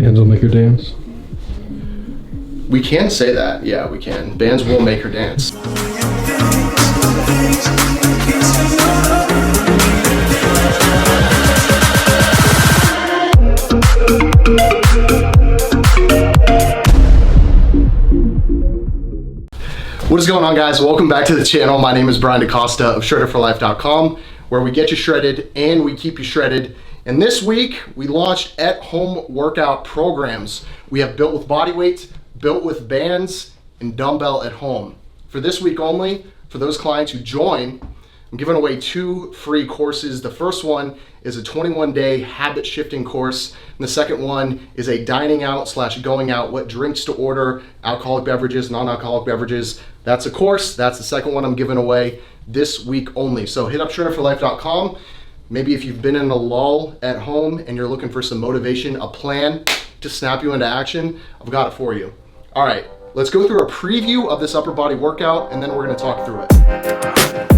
Bands will make her dance. We can say that. Yeah, we can. Bands will make her dance. What is going on, guys? Welcome back to the channel. My name is Brian DaCosta of shredderforlife.com, where we get you shredded and we keep you shredded. And this week we launched at-home workout programs. We have Built with Bodyweight, Built with Bands, and Dumbbell at Home. For this week only, for those clients who join, I'm giving away 2 free courses. The first one is a 21-day habit shifting course, and the second one is a dining out / going out, what drinks to order, alcoholic beverages, non-alcoholic beverages. That's a course. That's the second one I'm giving away this week only. So hit up shredderforlife.com. Maybe if you've been in a lull at home and you're looking for some motivation, a plan to snap you into action, I've got it for you. All right, let's go through a preview of this upper body workout, and then we're gonna talk through it.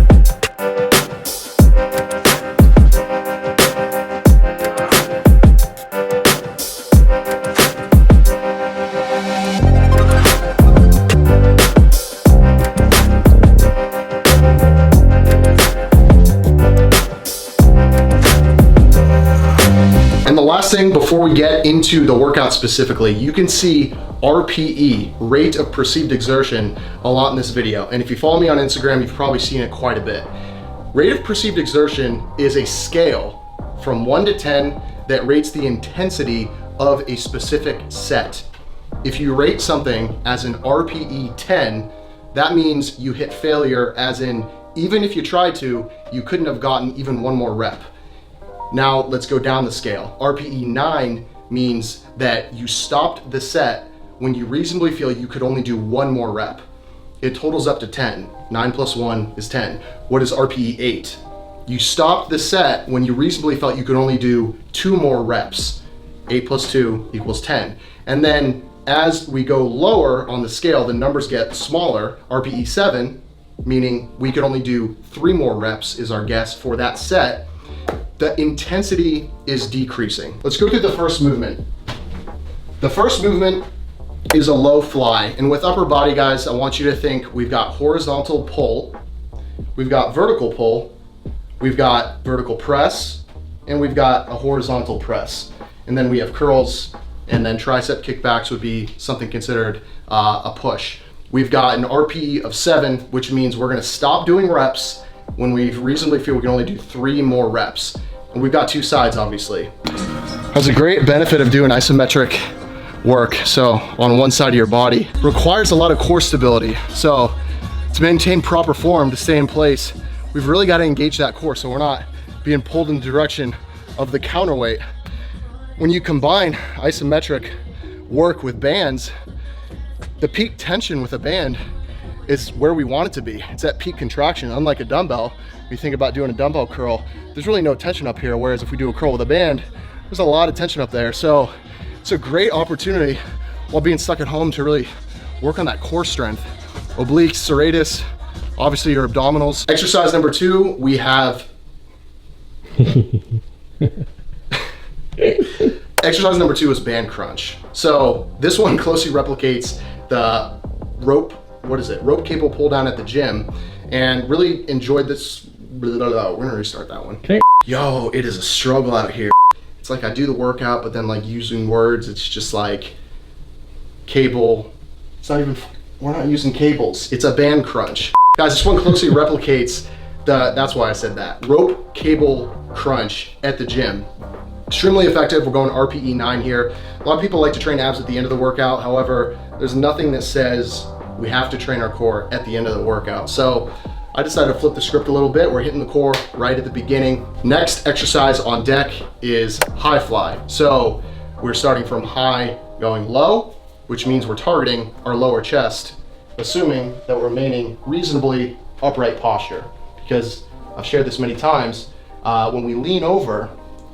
Last thing before we get into the workout specifically, you can see RPE, rate of perceived exertion, a lot in this video. And if you follow me on Instagram, you've probably seen it quite a bit. Rate of perceived exertion is a scale from 1 to 10 that rates the intensity of a specific set. If you rate something as an RPE 10, that means you hit failure, as in, even if you tried to, you couldn't have gotten even one more rep. Now let's go down the scale. RPE 9 means that you stopped the set when you reasonably feel you could only do one more rep. It totals up to 10. 9 plus 1 is 10. What is RPE 8? You stopped the set when you reasonably felt you could only do 2 more reps. 8 plus 2 equals 10. And then as we go lower on the scale, the numbers get smaller. RPE 7, meaning we could only do 3 more reps is our guess for that set. The intensity is decreasing. Let's go through the first movement. The first movement is a low fly. And with upper body, guys, I want you to think we've got horizontal pull, we've got vertical pull, we've got vertical press, and we've got a horizontal press. And then we have curls, and then tricep kickbacks would be something considered a push. We've got an RPE of 7, which means we're gonna stop doing reps when we reasonably feel we can only do 3 more reps. And we've got 2 sides, obviously. That's a great benefit of doing isometric work. So on one side of your body requires a lot of core stability. So to maintain proper form, to stay in place, we've really got to engage that core so we're not being pulled in the direction of the counterweight. When you combine isometric work with bands, the peak tension with a band is where we want it to be. It's at peak contraction. Unlike a dumbbell, if you think about doing a dumbbell curl, there's really no tension up here, whereas if we do a curl with a band, there's a lot of tension up there. So it's a great opportunity while being stuck at home to really work on that core strength. Obliques, serratus, obviously your abdominals. Exercise number 2, we have exercise number 2 is band crunch. So this one closely replicates the rope cable pull down at the gym, and really enjoyed this. We're gonna restart that one. Okay. Yo, it is a struggle out here. It's like I do the workout, but then like using words, it's just like cable. It's not even, we're not using cables. It's a band crunch. Guys, this one closely replicates that's why I said that. Rope cable crunch at the gym. Extremely effective. We're going RPE 9 here. A lot of people like to train abs at the end of the workout. However, there's nothing that says we have to train our core at the end of the workout. So I decided to flip the script a little bit. We're hitting the core right at the beginning. Next exercise on deck is high fly. So we're starting from high going low, which means we're targeting our lower chest, assuming that we're remaining reasonably upright posture. Because I've shared this many times, when we lean over,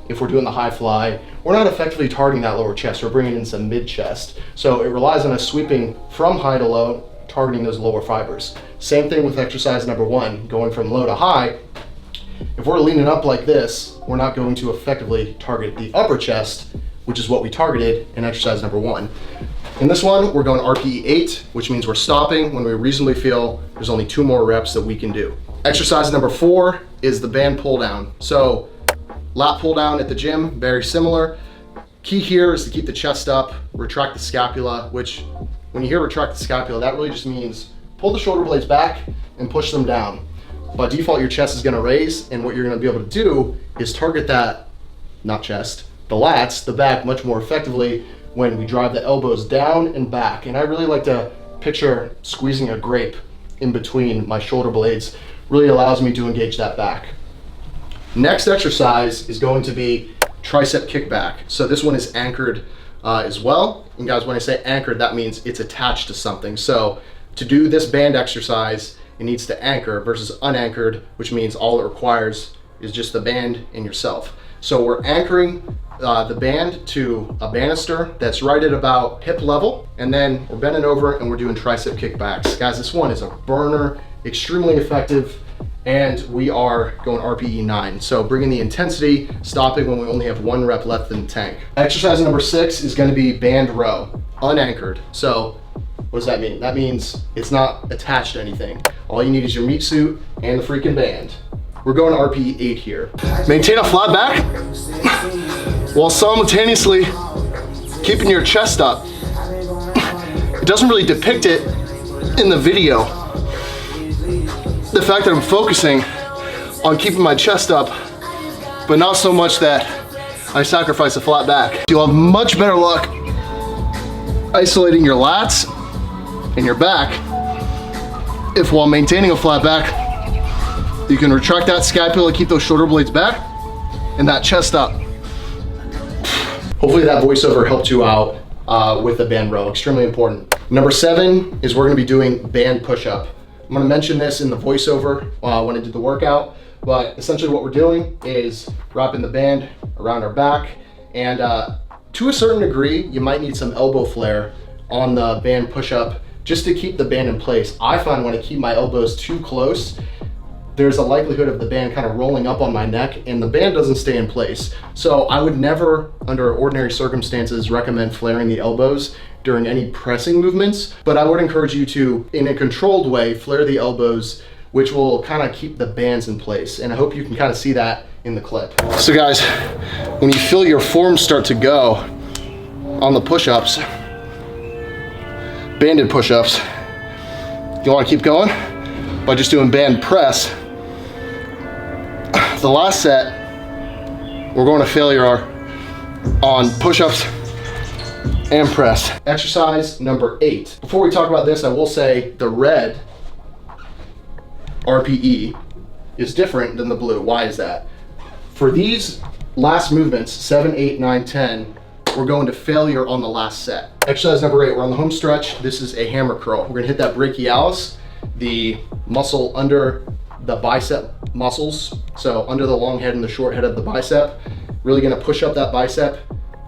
if we're doing the high fly, we're not effectively targeting that lower chest. We're bringing in some mid chest. So it relies on us sweeping from high to low, targeting those lower fibers. Same thing with exercise number 1, going from low to high. If we're leaning up like this, we're not going to effectively target the upper chest, which is what we targeted in exercise number 1. In this one, we're going RPE 8, which means we're stopping when we reasonably feel there's only 2 more reps that we can do. Exercise number 4 is the band pull down. So lat pull down at the gym, very similar. Key here is to keep the chest up, retract the scapula, which when you hear retract the scapula, that really just means pull the shoulder blades back and push them down. By default, your chest is gonna raise, and what you're gonna be able to do is target that, not chest, the lats, the back, much more effectively when we drive the elbows down and back. And I really like to picture squeezing a grape in between my shoulder blades. Really allows me to engage that back. Next exercise is going to be tricep kickback. So this one is anchored as well. And guys, when I say anchored, that means it's attached to something. So to do this band exercise, it needs to anchor versus unanchored, which means all it requires is just the band and yourself. So we're anchoring the band to a banister that's right at about hip level, and then we're bending over and we're doing tricep kickbacks. Guys, this one is a burner, extremely effective, and we are going RPE 9. So bringing the intensity, stopping when we only have 1 rep left in the tank. Exercise number 6 is gonna be band row, unanchored. So what does that mean? That means it's not attached to anything. All you need is your meat suit and the freaking band. We're going RPE 8 here. Maintain a flat back while simultaneously keeping your chest up. It doesn't really depict it in the video. The fact that I'm focusing on keeping my chest up, but not so much that I sacrifice a flat back. You'll have much better luck isolating your lats and your back if, while maintaining a flat back, you can retract that scapula, keep those shoulder blades back, and that chest up. Hopefully that voiceover helped you out with the band row, extremely important. Number 7 is we're gonna be doing band push-up. I'm gonna mention this in the voiceover when I do the workout, but essentially what we're doing is wrapping the band around our back, and to a certain degree, you might need some elbow flare on the band push-up just to keep the band in place. I find when I keep my elbows too close, there's a likelihood of the band kind of rolling up on my neck and the band doesn't stay in place. So I would never, under ordinary circumstances, recommend flaring the elbows during any pressing movements, but I would encourage you to, in a controlled way, flare the elbows, which will kind of keep the bands in place. And I hope you can kind of see that in the clip. So guys, when you feel your form start to go on the push-ups, banded push-ups, you wanna keep going by just doing band press. The last set, we're going to failure on push-ups and press. Exercise number 8. Before we talk about this, I will say the red RPE is different than the blue. Why is that? For these last movements, 7, 8, 9, 10, we're going to failure on the last set. Exercise number 8, we're on the home stretch. This is a hammer curl. We're gonna hit that brachialis, the muscle under the bicep muscles. So under the long head and the short head of the bicep, really gonna push up that bicep,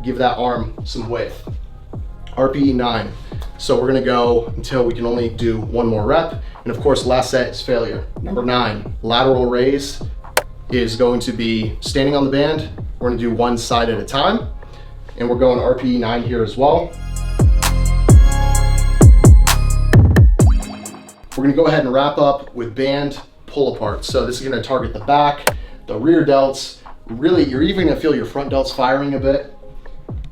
give that arm some width. RPE 9. So we're gonna go until we can only do 1 more rep. And of course, last set is failure. Number 9, lateral raise is going to be standing on the band. We're gonna do 1 side at a time. And we're going RPE 9 here as well. We're gonna go ahead and wrap up with band pull apart. So this is gonna target the back, the rear delts. Really, you're even gonna feel your front delts firing a bit.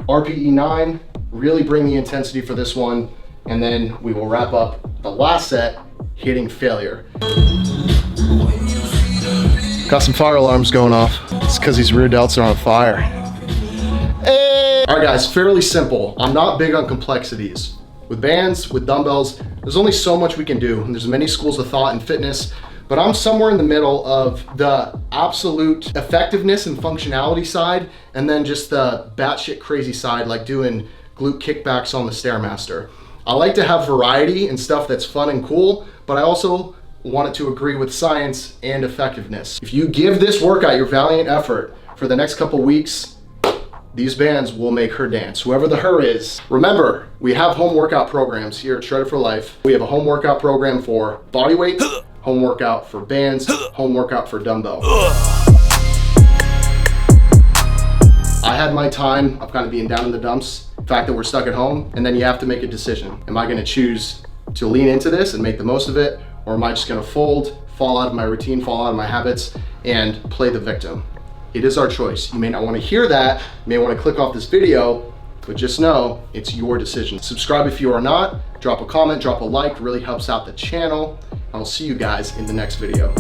RPE 9, really bring the intensity for this one. And then we will wrap up the last set hitting failure. Got some fire alarms going off. It's because these rear delts are on fire. Hey! All right guys, fairly simple. I'm not big on complexities. With bands, with dumbbells, there's only so much we can do. And there's many schools of thought in fitness, but I'm somewhere in the middle of the absolute effectiveness and functionality side, and then just the batshit crazy side, like doing glute kickbacks on the Stairmaster. I like to have variety and stuff that's fun and cool, but I also want it to agree with science and effectiveness. If you give this workout your valiant effort for the next couple weeks, these bands will make her dance, whoever the her is. Remember, we have home workout programs here at Shredded for Life. We have a home workout program for body weight, home workout for bands, home workout for dumbbell. I had my time of kind of being down in the dumps, the fact that we're stuck at home, and then you have to make a decision. Am I gonna choose to lean into this and make the most of it, or am I just gonna fold, fall out of my routine, fall out of my habits, and play the victim? It is our choice. You may not wanna hear that, you may wanna click off this video, but just know it's your decision. Subscribe if you are not, drop a comment, drop a like, really helps out the channel. I'll see you guys in the next video.